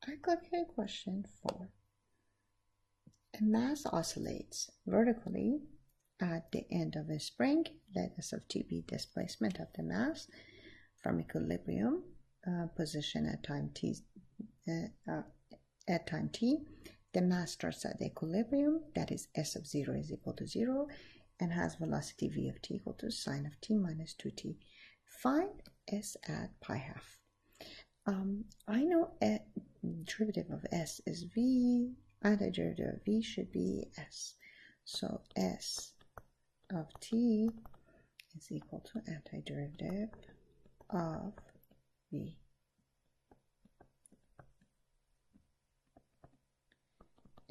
I click here, question 4. A mass oscillates vertically at the end of a spring. Let S of t be displacement of the mass from equilibrium position at time t. At time t, the mass starts at equilibrium, that is S of 0 is equal to 0, and has velocity v of t equal to sine of t minus 2t. Find S at pi half. I know derivative of S is v, antiderivative of v should be S. So S of t is equal to antiderivative of v.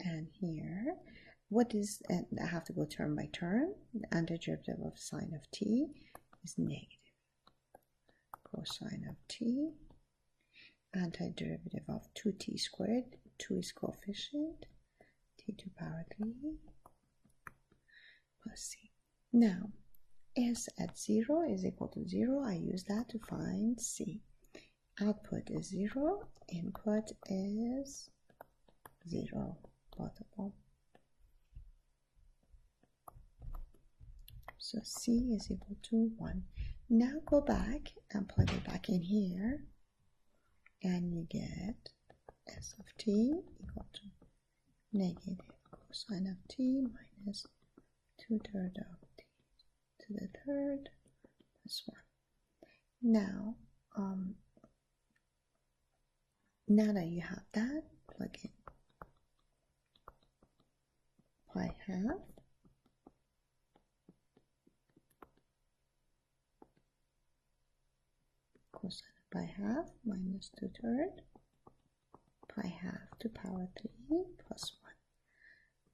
And here, what is, and I have to go term by term. The antiderivative of sine of t is negative cosine of t. Antiderivative of 2t squared, 2 is coefficient, t to power 3 plus c. Now, S at 0 is equal to 0. I use that to find c. Output is 0, input is 0, both of them. So c is equal to 1. Now go back and plug it back in here, and you get S of t equal to negative cosine of t minus 2/3 of t to the third plus 1. Now, now that you have that, plug in pi half cosine of pi half minus 2/3 pi half to power 3 plus 1.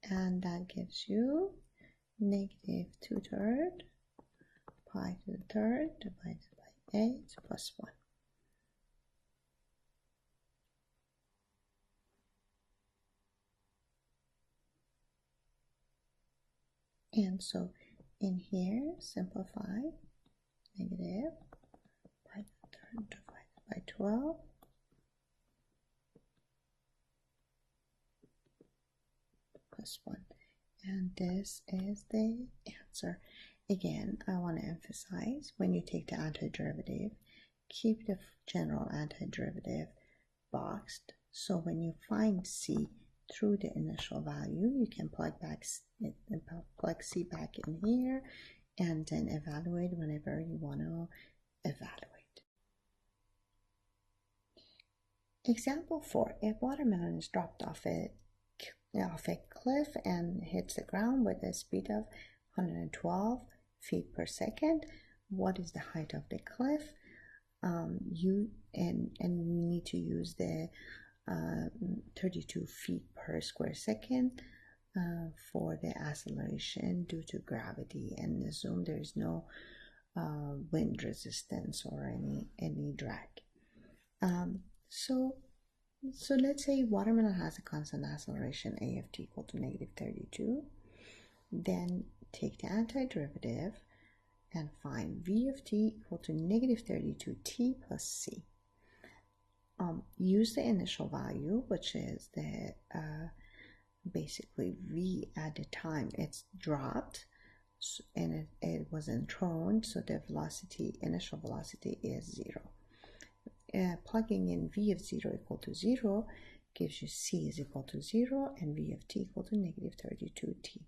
And that gives you negative 2/3 pi to the third divided by 8 plus 1. And so in here, simplify, negative pi to the third divided by 12 plus 1. And this is the answer. Again, I want to emphasize, when you take the antiderivative, keep the general antiderivative boxed. So when you find c through the initial value, you can plug c back in here and then evaluate whenever you want to evaluate. Example 4. A watermelon is dropped off a cliff and hits the ground with a speed of 112 feet per second. What is the height of the cliff? You need to use the 32 feet per square second for the acceleration due to gravity, and assume there is no wind resistance or any drag. So let's say watermelon has a constant acceleration a of t equal to negative 32. Then take the antiderivative and find v of t equal to negative 32t plus c. Use the initial value, which is the basically v at the time it's dropped, and it wasn't thrown, so the initial velocity is 0. Plugging in v of 0 equal to 0 gives you c is equal to 0 and v of t equal to negative 32t.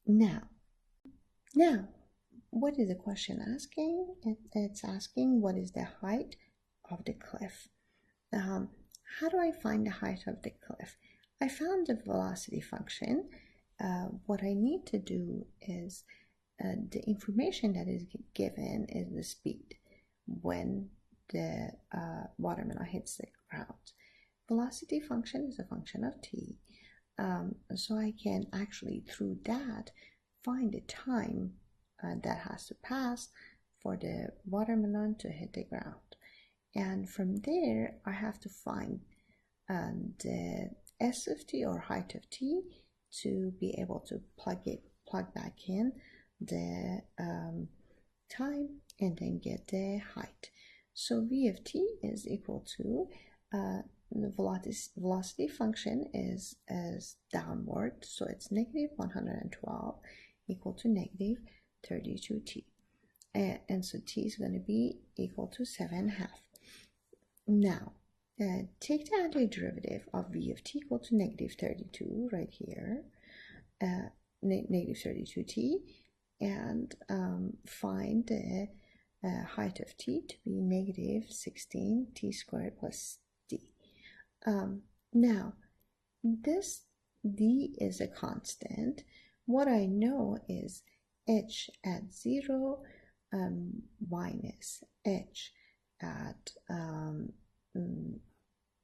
Now, what is the question asking? It's asking what is the height of the cliff. How do I find the height of the cliff? I found the velocity function. What I need to do is the information that is given is the speed when the watermelon hits the ground. Velocity function is a function of t. So I can actually, through that, find the time that has to pass for the watermelon to hit the ground. And from there, I have to find the s of t, or height of t, to be able to plug back in the time and then get the height. So v of t is equal to the velocity function is downward, so it's negative 112 equal to negative 32t. And so t is going to be equal to 7/2. Now, take the antiderivative of v of t equal to negative 32 right here, negative 32t, and find the height of t to be negative 16t squared plus d. Now, this d is a constant. What I know is h at 0 minus h at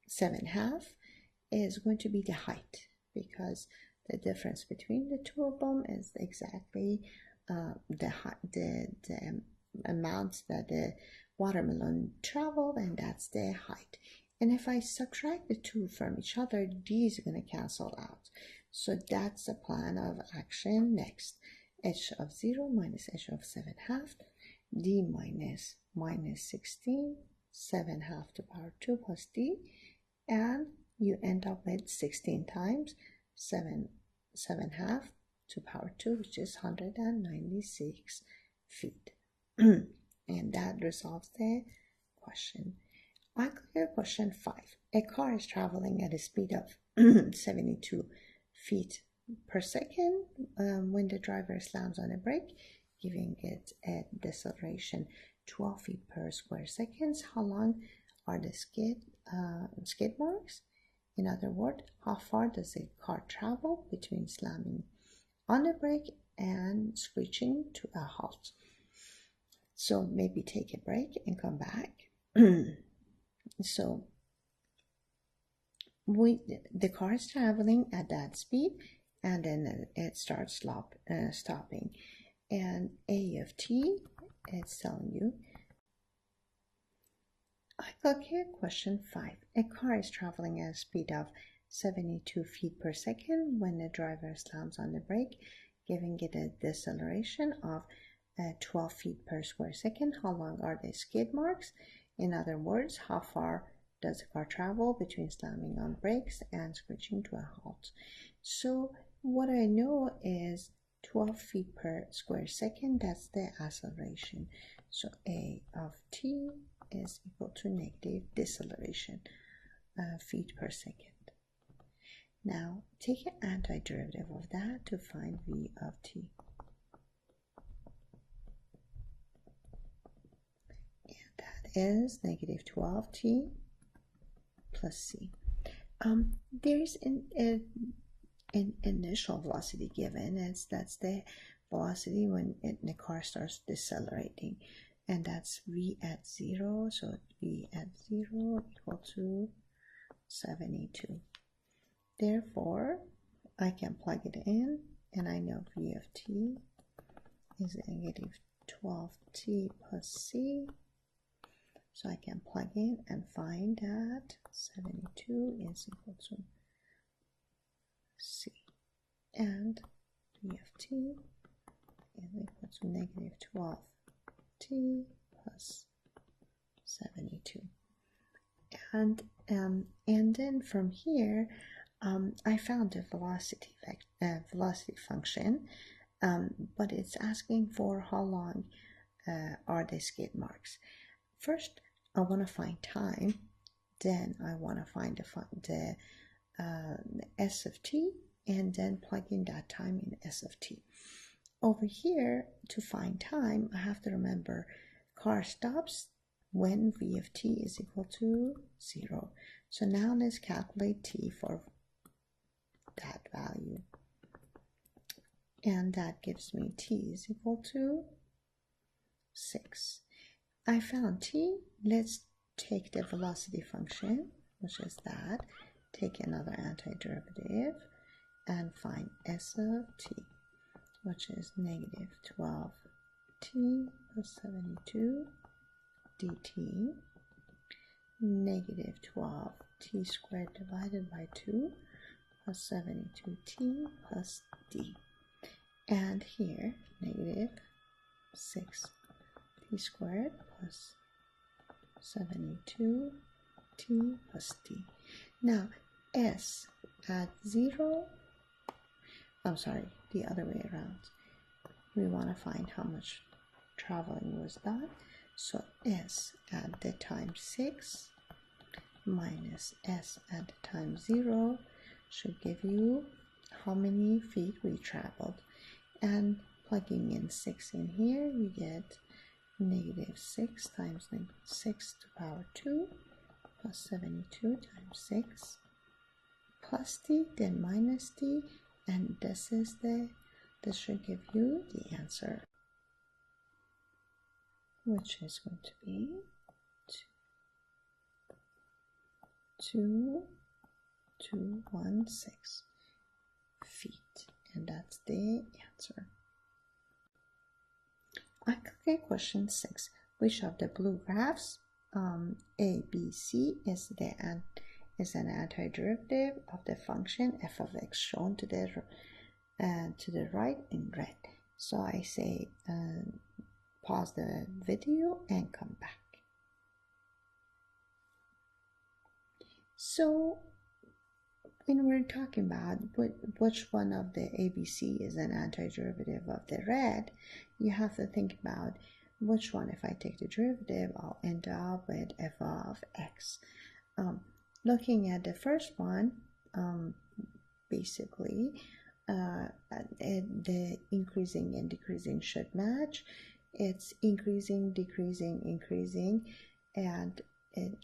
7/2 is going to be the height, because the difference between the two of them is exactly the amount that the watermelon traveled, and that's the height. And if I subtract the two from each other, d is going to cancel out. So that's the plan of action next. H of 0 minus h of 7/2, d minus 16, 7/2 to power 2 plus d, and you end up with 16 times 7/2 to power 2, which is 196 feet. And that resolves the question. I clear question 5. A car is traveling at a speed of 72 feet per second when the driver slams on a brake, giving it a deceleration 12 feet per square seconds. How long are the skid marks? In other words, how far does a car travel between slamming on the brake and screeching to a halt? So maybe take a break and come back. So the car is traveling at that speed, and then it starts stopping. And A of t, it's telling you. I click here, question 5. A car is traveling at a speed of 72 feet per second when the driver slams on the brake, giving it a deceleration of 12 feet per square second. How long are the skid marks? In other words, how far does the car travel between slamming on brakes and screeching to a halt? So what I know is 12 feet per square second, that's the acceleration. So A of t is equal to negative deceleration feet per second. Now take an antiderivative of that to find v of t. And that is negative 12t plus c. There is an initial velocity given. That's the velocity when the car starts decelerating, and that's v at 0. So v at 0 equal to 72. Therefore, I can plug it in, and I know v of t is negative 12t plus c. So I can plug in and find that 72 is equal to c. And v of t is equal to negative 12t plus 72. And then from here, I found the velocity function, but it's asking for how long are the skid marks. First, I want to find time. Then I want to find the s of t, and then plug in that time in s of t. Over here, to find time, I have to remember car stops when v of t is equal to 0. So now let's calculate t for that value. And that gives me t is equal to 6. I found t. Let's take the velocity function, which is that. Take another antiderivative and find s of t, which is negative 12t plus 72 dt, negative 12t squared divided by 2 plus 72t plus d. And here, negative 6t squared plus 72 t plus t. Now s at 0, I'm sorry, the other way around. We want to find how much traveling was done. So s at the time 6 minus s at the time 0 should give you how many feet we traveled. And plugging in 6 in here, we get negative 6 times 6 to the power 2 plus 72 times 6 plus t, then minus t, and this should give you the answer, which is going to be 2,216 feet, and that's the answer. Okay, question 6. Which of the blue graphs, A, B, C, is an antiderivative of the function f of x shown to the right in red? So I say pause the video and come back. So when we're talking about which one of the ABC is an antiderivative of the red, you have to think about which one. If I take the derivative, I'll end up with f of x. Looking at the first one, basically the increasing and decreasing should match. It's increasing, decreasing, increasing, and the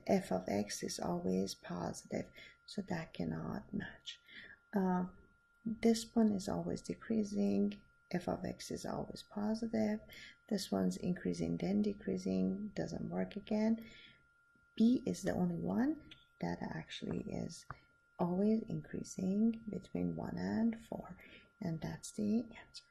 f of x is always positive, so that cannot match. This one is always decreasing, f of x is always positive. This one's increasing then decreasing, doesn't work again. B is the only one that actually is always increasing between 1 and 4, and that's the answer.